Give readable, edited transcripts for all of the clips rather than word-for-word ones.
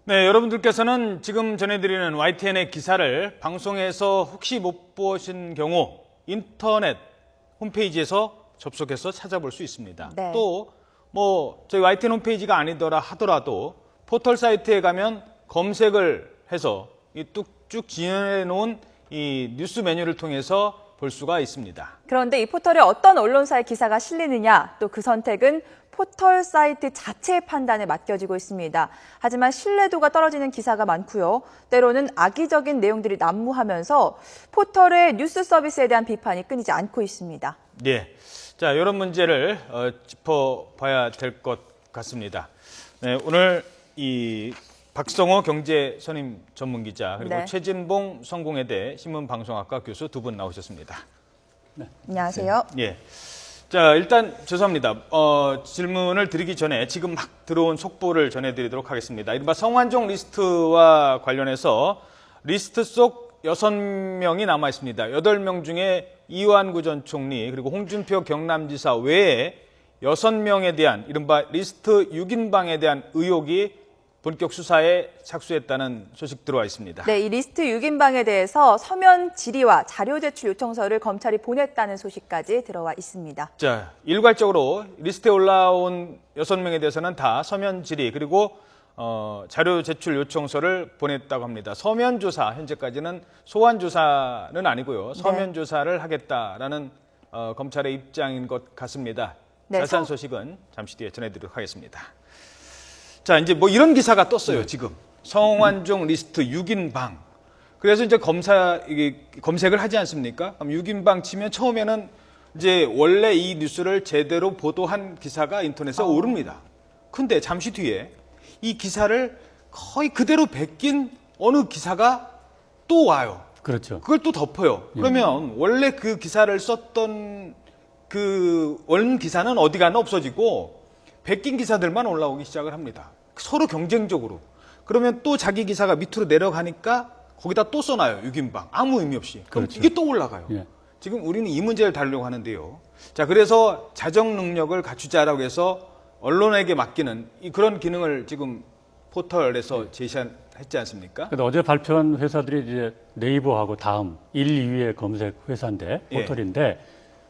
네, 여러분들께서는 지금 전해드리는 YTN의 기사를 방송에서 혹시 못 보신 경우 인터넷 홈페이지에서 접속해서 찾아볼 수 있습니다. 네. 또 저희 YTN 홈페이지가 아니더라 하더라도 포털 사이트에 가면 검색을 해서 이 뚝쭉 지어내 놓은 이 뉴스 메뉴를 통해서 볼 수가 있습니다. 그런데 이 포털에 어떤 언론사의 기사가 실리느냐, 또 그 선택은 포털 사이트 자체의 판단에 맡겨지고 있습니다. 하지만 신뢰도가 떨어지는 기사가 많고요. 때로는 악의적인 내용들이 난무하면서 포털의 뉴스 서비스에 대한 비판이 끊이지 않고 있습니다. 예. 자, 이런 문제를 짚어봐야 될 것 같습니다. 네, 오늘 이 박성호 경제 선임 전문 기자 그리고 네. 최진봉 성공회대 신문방송학과 교수 두 분 나오셨습니다. 안녕하세요. 예. 자, 일단 죄송합니다. 질문을 드리기 전에 지금 막 들어온 속보를 전해드리도록 하겠습니다. 이른바 성완종 리스트와 관련해서 리스트 속 6명이 남아 있습니다. 8명 중에 이완구 전 총리 그리고 홍준표 경남지사 외에 6명에 대한 이른바 리스트 6인방에 대한 의혹이 본격 수사에 착수했다는 소식 들어와 있습니다. 네, 이 리스트 6인방에 대해서 서면 질의와 자료 제출 요청서를 검찰이 보냈다는 소식까지 들어와 있습니다. 자, 일괄적으로 리스트에 올라온 6명에 대해서는 다 서면 질의 그리고 자료 제출 요청서를 보냈다고 합니다. 서면 조사, 현재까지는 소환 조사는 아니고요. 서면 조사를 하겠다라는 검찰의 입장인 것 같습니다. 네, 자세한 소식은 잠시 뒤에 전해드리도록 하겠습니다. 자, 이제 이런 기사가 떴어요, 지금. 성완종 리스트 6인방. 그래서 이제 검색을 하지 않습니까? 그럼 6인방 치면 처음에는 이제 원래 이 뉴스를 제대로 보도한 기사가 인터넷에 오릅니다. 근데 잠시 뒤에 이 기사를 거의 그대로 베낀 어느 기사가 또 와요. 그렇죠. 그걸 또 덮어요. 그러면 원래 그 기사를 썼던 그 원 기사는 어디 가나 없어지고 베낀 기사들만 올라오기 시작을 합니다. 서로 경쟁적으로. 그러면 또 자기 기사가 밑으로 내려가니까 거기다 또 써놔요. 6인방. 아무 의미 없이. 그럼 그렇죠. 이게 또 올라가요. 예. 지금 우리는 이 문제를 다루려고 하는데요. 자, 그래서 자정 능력을 갖추자라고 해서 언론에게 맡기는 그런 기능을 지금 포털에서 제시했지 않습니까? 근데 어제 발표한 회사들이 이제 네이버하고 다음 1, 2위의 검색 회사인데 예. 포털인데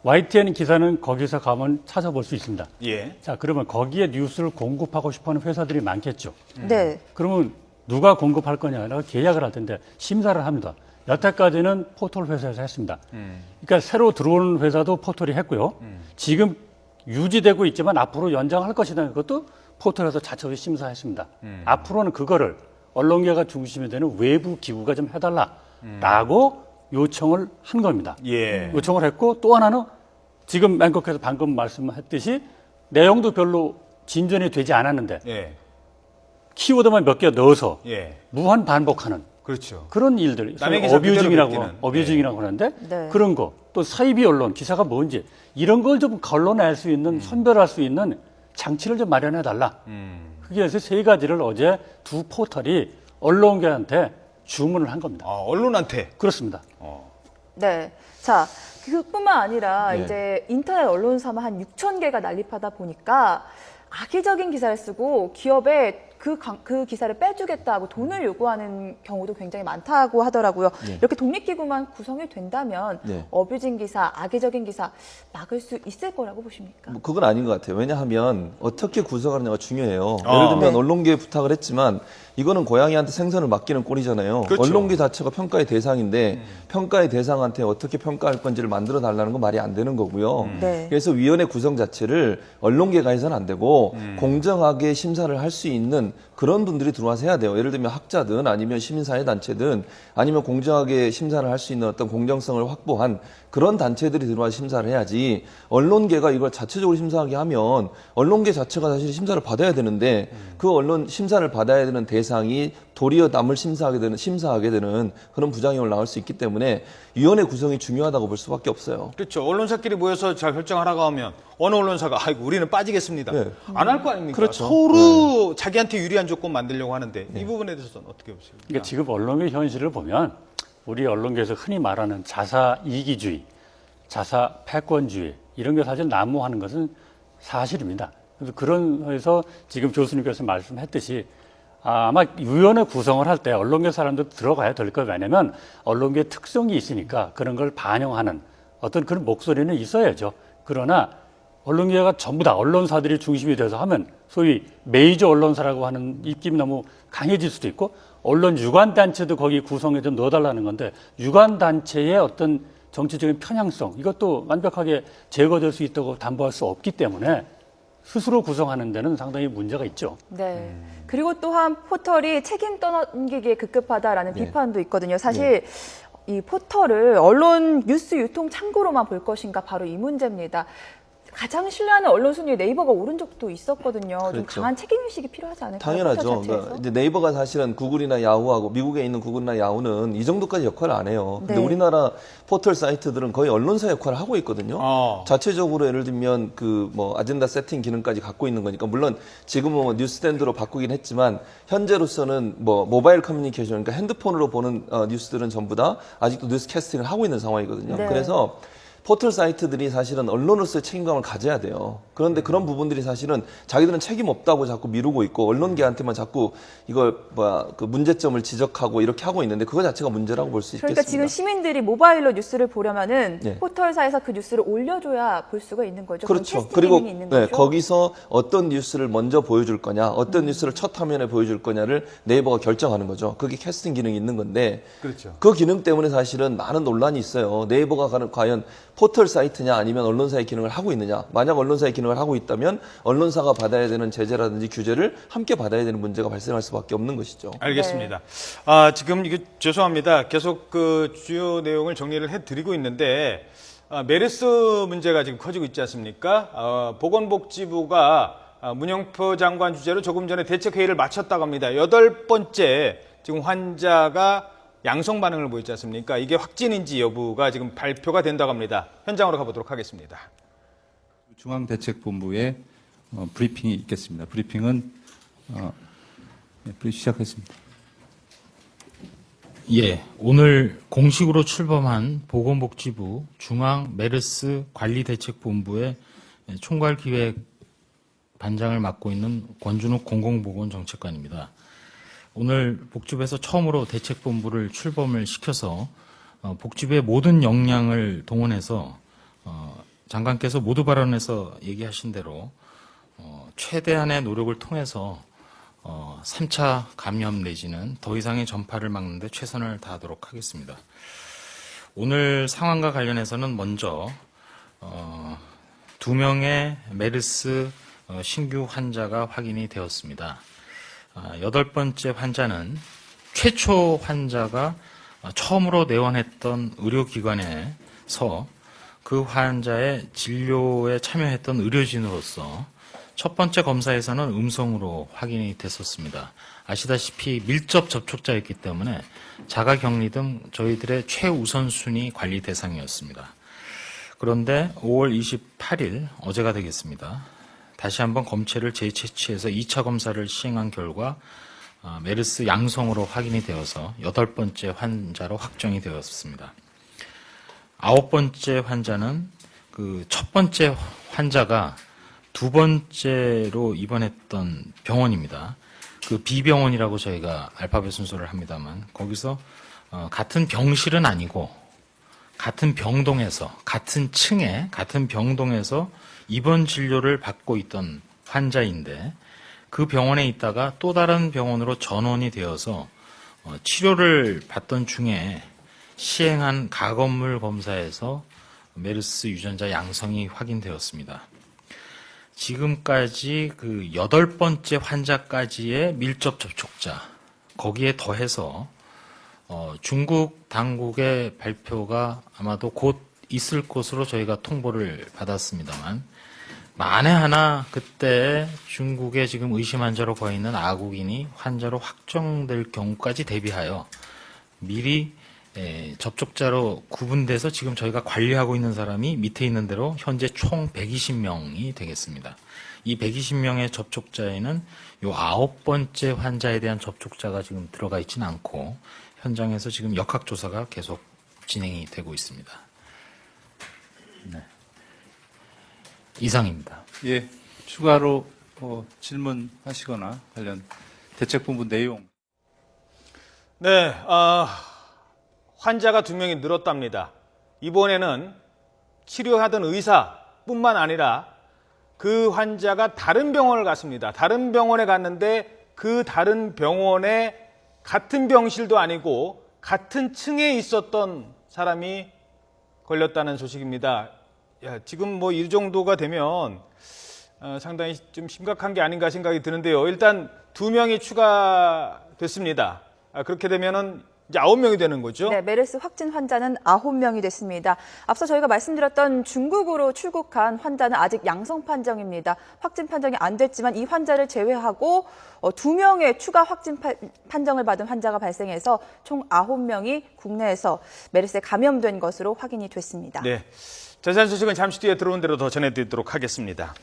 YTN 기사는 거기서 가면 찾아볼 수 있습니다. 예. 자, 그러면 거기에 뉴스를 공급하고 싶어하는 회사들이 많겠죠. 네. 그러면 누가 공급할 거냐라고 계약을 할 텐데 심사를 합니다. 여태까지는 포털 회사에서 했습니다. 그러니까 새로 들어오는 회사도 포털이 했고요. 지금 유지되고 있지만 앞으로 연장할 것이다. 그것도 포털에서 자체로 심사했습니다. 앞으로는 그거를 언론계가 중심이 되는 외부 기구가 좀 해달라라고 요청을 한 겁니다. 예. 요청을 했고 또 하나는 지금 맹국에서 방금 말씀했듯이 내용도 별로 진전이 되지 않았는데 예. 키워드만 몇 개 넣어서 예. 무한 반복하는 그렇죠. 그런 일들, 남의 기사 그대로 어뷰징이라고 베끼는. 어뷰징이라고 하는데 네. 그런 거 또 사이비 언론 기사가 뭔지 이런 걸 좀 걸러낼 수 있는 선별할 수 있는 장치를 좀 마련해 달라. 그래서 세 가지를 어제 두 포털이 언론계한테 주문을 한 겁니다. 언론한테. 그렇습니다. 네. 자, 그뿐만 아니라 네. 이제 인터넷 언론사만 한 6천 개가 난립하다 보니까 악의적인 기사를 쓰고 기업에 그 기사를 빼주겠다고 돈을 요구하는 경우도 굉장히 많다고 하더라고요. 네. 이렇게 독립기구만 구성이 된다면 네. 어뷰징 기사, 악의적인 기사 막을 수 있을 거라고 보십니까? 뭐 그건 아닌 것 같아요. 왜냐하면 어떻게 구성하느냐가 중요해요. 예를 들면 네. 언론계에 부탁을 했지만 이거는 고양이한테 생선을 맡기는 꼴이잖아요. 그렇죠. 언론계 자체가 평가의 대상인데 평가의 대상한테 어떻게 평가할 건지를 만들어 달라는 건 말이 안 되는 거고요. 네. 그래서 위원회 구성 자체를 언론계가 해서는 안 되고 공정하게 심사를 할 수 있는 그런 분들이 들어와서 해야 돼요. 예를 들면 학자든 아니면 시민사회 단체든 아니면 공정하게 심사를 할 수 있는 어떤 공정성을 확보한 그런 단체들이 들어와서 심사를 해야지 언론계가 이걸 자체적으로 심사하게 하면 언론계 자체가 사실 심사를 받아야 되는데 그 언론 심사를 받아야 되는 대상이 도리어 남을 심사하게 되는 그런 부작용을 낳을 수 있기 때문에 위원회 구성이 중요하다고 볼 수밖에 없어요. 그렇죠. 언론사끼리 모여서 잘 결정하라고 하면 어느 언론사가 아이고 우리는 빠지겠습니다. 네. 안 할 거 아닙니까? 그렇죠. 서로 자기한테 유리한 조건 만들려고 하는데 이 부분에 대해서는 어떻게 보세요? 그러니까 지금 언론의 현실을 보면 우리 언론계에서 흔히 말하는 자사 이기주의, 자사 패권주의 이런 게 사실 난무하는 것은 사실입니다. 그래서 그런 해서 지금 교수님께서 말씀했듯이 아마 위원회 구성을 할 때 언론계 사람도 들어가야 될 거예요. 왜냐하면 언론계 특성이 있으니까 그런 걸 반영하는 어떤 그런 목소리는 있어야죠. 그러나 언론계가 전부 다 언론사들이 중심이 돼서 하면 소위 메이저 언론사라고 하는 입김이 너무 강해질 수도 있고 언론 유관단체도 거기 구성에 좀 넣어달라는 건데 유관단체의 어떤 정치적인 편향성 이것도 완벽하게 제거될 수 있다고 담보할 수 없기 때문에 스스로 구성하는 데는 상당히 문제가 있죠. 네. 그리고 또한 포털이 책임 떠넘기기에 급급하다라는 네. 비판도 있거든요. 사실 이 포털을 언론 뉴스 유통 창구로만 볼 것인가 바로 이 문제입니다. 가장 신뢰하는 언론 순위에 네이버가 오른 적도 있었거든요. 좀 그렇죠. 강한 책임의식이 필요하지 않을까요? 당연하죠. 포털 자체에서? 그러니까 이제 네이버가 사실은 구글이나 야후하고 미국에 있는 구글이나 야후는 이 정도까지 역할을 안 해요. 근데 네. 우리나라 포털 사이트들은 거의 언론사 역할을 하고 있거든요. 자체적으로 예를 들면 그 뭐 아젠다 세팅 기능까지 갖고 있는 거니까 물론 지금은 뭐 뉴스탠드로 바꾸긴 했지만 현재로서는 뭐 모바일 커뮤니케이션 그러니까 핸드폰으로 보는 뉴스들은 전부 다 아직도 뉴스 캐스팅을 하고 있는 상황이거든요. 네. 그래서 포털 사이트들이 사실은 언론으로서의 책임감을 가져야 돼요. 그런데 그런 부분들이 사실은 자기들은 책임 없다고 자꾸 미루고 있고 언론계한테만 자꾸 이걸 그 문제점을 지적하고 이렇게 하고 있는데 그거 자체가 문제라고 볼 수 그러니까 있겠습니다. 지금 시민들이 모바일로 뉴스를 보려면은 네. 포털사에서 그 뉴스를 올려줘야 볼 수가 있는 거죠. 그럼 그렇죠. 캐스팅 그리고 기능이 있는 네, 거죠. 거기서 어떤 뉴스를 먼저 보여줄 거냐, 어떤 뉴스를 첫 화면에 보여줄 거냐를 네이버가 결정하는 거죠. 그게 캐스팅 기능이 있는 건데 그렇죠. 그 기능 때문에 사실은 많은 논란이 있어요. 네이버가 과연 포털 사이트냐 아니면 언론사의 기능을 하고 있느냐. 만약 언론사의 기능을 하고 있다면 언론사가 받아야 되는 제재라든지 규제를 함께 받아야 되는 문제가 발생할 수밖에 없는 것이죠. 알겠습니다. 지금 이게 죄송합니다. 계속 그 주요 내용을 정리를 해드리고 있는데 메르스 문제가 지금 커지고 있지 않습니까? 보건복지부가 문영표 장관 주재로 조금 전에 대책회의를 마쳤다고 합니다. 8번째 지금 환자가 양성 반응을 보였지 않습니까? 이게 확진인지 여부가 지금 발표가 된다고 합니다. 현장으로 가보도록 하겠습니다. 중앙대책본부에 브리핑이 있겠습니다. 브리핑은 시작했습니다. 예, 오늘 공식으로 출범한 보건복지부 중앙 메르스 관리대책본부의 총괄기획 반장을 맡고 있는 권준욱 공공보건정책관입니다. 오늘 복지부에서 처음으로 대책본부를 출범을 시켜서 복지부의 모든 역량을 동원해서 장관께서 모두 발언에서 얘기하신 대로 최대한의 노력을 통해서 3차 감염 내지는 더 이상의 전파를 막는 데 최선을 다하도록 하겠습니다. 오늘 상황과 관련해서는 먼저 2명의 메르스 신규 환자가 확인이 되었습니다. 8번째 환자는 최초 환자가 처음으로 내원했던 의료기관에서 그 환자의 진료에 참여했던 의료진으로서 첫 번째 검사에서는 음성으로 확인이 됐었습니다. 아시다시피 밀접 접촉자였기 때문에 자가격리 등 저희들의 최우선순위 관리 대상이었습니다. 그런데 5월 28일 어제가 되겠습니다. 다시 한번 검체를 재채취해서 2차 검사를 시행한 결과 메르스 양성으로 확인이 되어서 8번째 환자로 확정이 되었습니다. 9번째 환자는 그 첫 번째 환자가 2번째로 입원했던 병원입니다. 그 B병원이라고 저희가 알파벳 순서를 합니다만 거기서 같은 병실은 아니고 같은 병동에서 같은 층에 같은 병동에서 입원 진료를 받고 있던 환자인데 그 병원에 있다가 또 다른 병원으로 전원이 되어서 치료를 받던 중에 시행한 가건물 검사에서 메르스 유전자 양성이 확인되었습니다. 지금까지 그 8번째 환자까지의 밀접 접촉자 거기에 더해서 중국 당국의 발표가 아마도 곧 있을 것으로 저희가 통보를 받았습니다만 만에 하나 그때 중국에 지금 의심 환자로 가 있는 아국인이 환자로 확정될 경우까지 대비하여 미리 접촉자로 구분돼서 지금 저희가 관리하고 있는 사람이 밑에 있는 대로 현재 총 120명이 되겠습니다. 이 120명의 접촉자에는 요 9번째 환자에 대한 접촉자가 지금 들어가 있지는 않고 현장에서 지금 역학조사가 계속 진행이 되고 있습니다. 네. 이상입니다. 예, 추가로 질문하시거나 관련 대책본부 내용. 네, 환자가 2명이 늘었답니다. 이번에는 치료하던 의사뿐만 아니라 그 환자가 다른 병원을 갔습니다. 다른 병원에 갔는데 그 다른 병원에 같은 병실도 아니고 같은 층에 있었던 사람이 걸렸다는 소식입니다. 야, 지금 뭐 이 정도가 되면 상당히 좀 심각한 게 아닌가 생각이 드는데요. 일단 2명이 추가됐습니다. 그렇게 되면은 이제 9명이 되는 거죠? 네, 메르스 확진 환자는 9명이 됐습니다. 앞서 저희가 말씀드렸던 중국으로 출국한 환자는 아직 양성 판정입니다. 확진 판정이 안 됐지만 이 환자를 제외하고 2명의 추가 확진 판정을 받은 환자가 발생해서 총 9명이 국내에서 메르스에 감염된 것으로 확인이 됐습니다. 네, 자세한 소식은 잠시 뒤에 들어온 대로 더 전해드리도록 하겠습니다.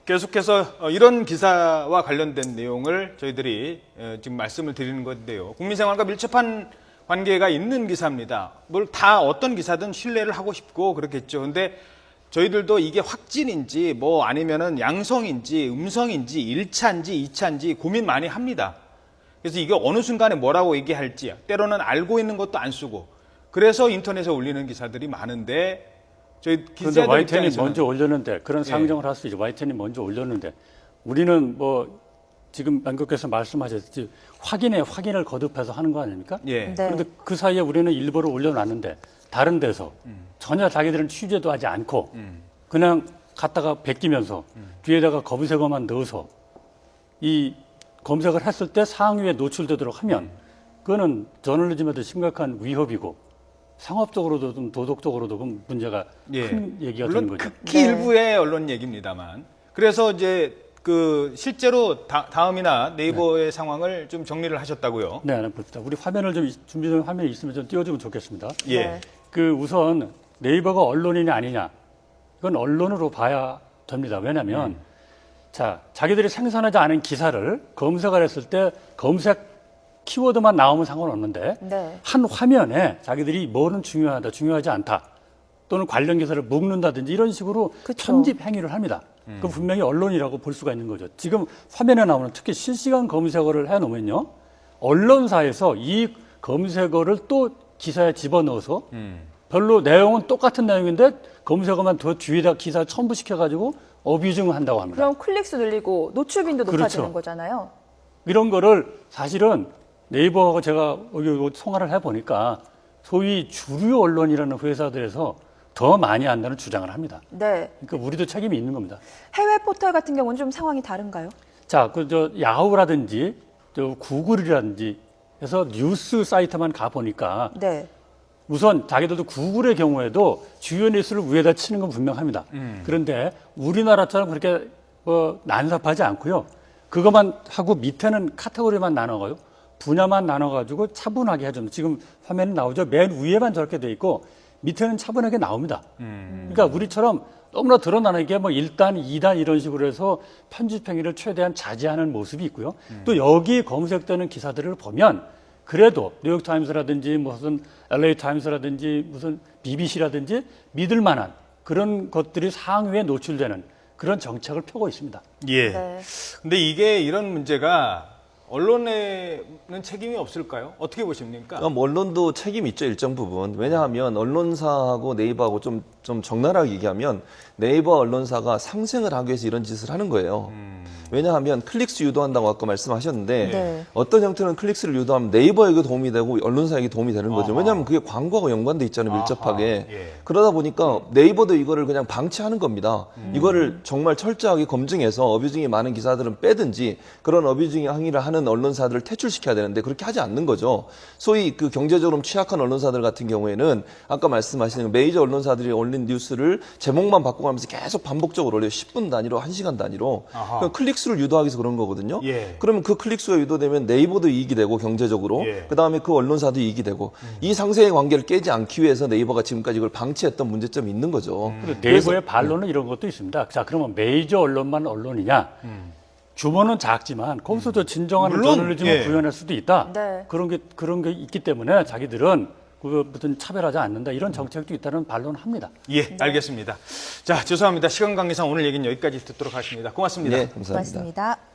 계속해서 이런 기사와 관련된 내용을 저희들이 지금 말씀을 드리는 건데요. 국민생활과 밀접한 관계가 있는 기사입니다. 뭘 다 어떤 기사든 신뢰를 하고 싶고 그렇겠죠. 근데 저희들도 이게 확진인지 뭐 아니면은 양성인지 음성인지 1차인지 2차인지 고민 많이 합니다. 그래서 이게 어느 순간에 뭐라고 얘기할지 때로는 알고 있는 것도 안 쓰고 그래서 인터넷에 올리는 기사들이 많은데 저희 그런데 기자들 YTN이 입장에서는 먼저 올렸는데 그런 상정을 할 수 있죠. YTN이 먼저 올렸는데 우리는 뭐 지금 안국께서 말씀하셨듯이 확인을 거듭해서 하는 거 아닙니까? 예. 네. 그런데 그 사이에 우리는 일부러 올려놨는데 다른 데서 전혀 자기들은 취재도 하지 않고 그냥 갖다가 베끼면서 뒤에다가 검색어만 넣어서 이 검색을 했을 때 상위에 노출되도록 하면 그거는 저널리즘에도 심각한 위협이고 상업적으로도 좀 도덕적으로도 문제가 큰 얘기가 되는 물론 거죠. 극히 네. 일부의 언론 얘기입니다만 그래서 이제 그 실제로 다음이나 네이버의 상황을 좀 정리를 하셨다고요. 네, 봅시다. 우리 화면을 좀 준비된 화면이 있으면 좀 띄워주면 좋겠습니다. 예. 네. 그 우선 네이버가 언론이냐 아니냐 이건 언론으로 봐야 됩니다. 왜냐하면 자 자기들이 생산하지 않은 기사를 검색을 했을 때 검색 키워드만 나오면 상관없는데 네. 한 화면에 자기들이 뭐는 중요하다, 중요하지 않다 또는 관련 기사를 묶는다든지 이런 식으로 그쵸. 편집 행위를 합니다. 그럼 분명히 언론이라고 볼 수가 있는 거죠. 지금 화면에 나오는 특히 실시간 검색어를 해놓으면요. 언론사에서 이 검색어를 또 기사에 집어넣어서 별로 내용은 똑같은 내용인데 검색어만 더 뒤에다 기사 첨부시켜가지고 어뷰징을 한다고 합니다. 그럼 클릭수 늘리고 노출빈도 높아지는 그렇죠. 거잖아요. 이런 거를 사실은 네이버하고 제가 여기 통화를 해보니까 소위 주류 언론이라는 회사들에서 더 많이 한다는 주장을 합니다. 네. 그러니까 우리도 책임이 있는 겁니다. 해외 포털 같은 경우는 좀 상황이 다른가요? 자, 야후라든지 구글이라든지 해서 뉴스 사이트만 가보니까 네. 우선 자기들도 구글의 경우에도 주요 뉴스를 위에다 치는 건 분명합니다. 그런데 우리나라처럼 그렇게 난삽하지 않고요. 그것만 하고 밑에는 카테고리만 나눠가요. 분야만 나눠가지고 차분하게 해줍니다. 지금 화면에 나오죠. 맨 위에만 저렇게 돼 있고 밑에는 차분하게 나옵니다. 그러니까 우리처럼 너무나 드러나게 뭐 1단, 2단 이런 식으로 해서 편집 행위를 최대한 자제하는 모습이 있고요. 또 여기 검색되는 기사들을 보면 그래도 뉴욕타임스라든지 무슨 LA타임스라든지 무슨 BBC라든지 믿을 만한 그런 것들이 상위에 노출되는 그런 정책을 펴고 있습니다. 예. 네. 근데 이게 이런 문제가 언론에는 책임이 없을까요? 어떻게 보십니까? 언론도 책임이 있죠, 일정 부분. 왜냐하면 언론사하고 네이버하고 좀 적나라하게 얘기하면 네이버 언론사가 상생을 하기 위해서 이런 짓을 하는 거예요. 왜냐하면 클릭수 유도한다고 아까 말씀하셨는데 네. 어떤 형태는 클릭수를 유도하면 네이버에게 도움이 되고 언론사에게 도움이 되는 거죠. 아하. 왜냐하면 그게 광고하고 연관돼 있잖아요, 밀접하게. 아하, 예. 그러다 보니까 네이버도 이거를 그냥 방치하는 겁니다. 이거를 정말 철저하게 검증해서 어뷰징이 많은 기사들은 빼든지 그런 어뷰징 항의를 하는 언론사들을 퇴출시켜야 되는데 그렇게 하지 않는 거죠. 소위 그 경제적으로 취약한 언론사들 같은 경우에는 아까 말씀하신 메이저 언론사들이 올린 뉴스를 제목만 바꿔가면서 계속 반복적으로 올려요. 10분 단위로, 1시간 단위로. 그러니까 클릭수를 유도하기 위해서 그런 거거든요. 예. 그러면 그 클릭수가 유도되면 네이버도 이익이 되고 경제적으로 예. 그다음에 그 언론사도 이익이 되고 이 상세의 관계를 깨지 않기 위해서 네이버가 지금까지 이걸 방치했던 문제점이 있는 거죠. 그리고 네이버의 반론은 이런 것도 있습니다. 자, 그러면 메이저 언론만 언론이냐? 규모는 작지만 거기서도 진정한 물론, 저널리즘을 예. 구현할 수도 있다. 네. 그런 게 있기 때문에 자기들은 그 무슨 차별하지 않는다 이런 정책도 있다는 반론을 합니다. 예, 알겠습니다. 자, 죄송합니다. 시간 관계상 오늘 얘기는 여기까지 듣도록 하겠습니다. 고맙습니다. 네, 감사합니다. 고맙습니다.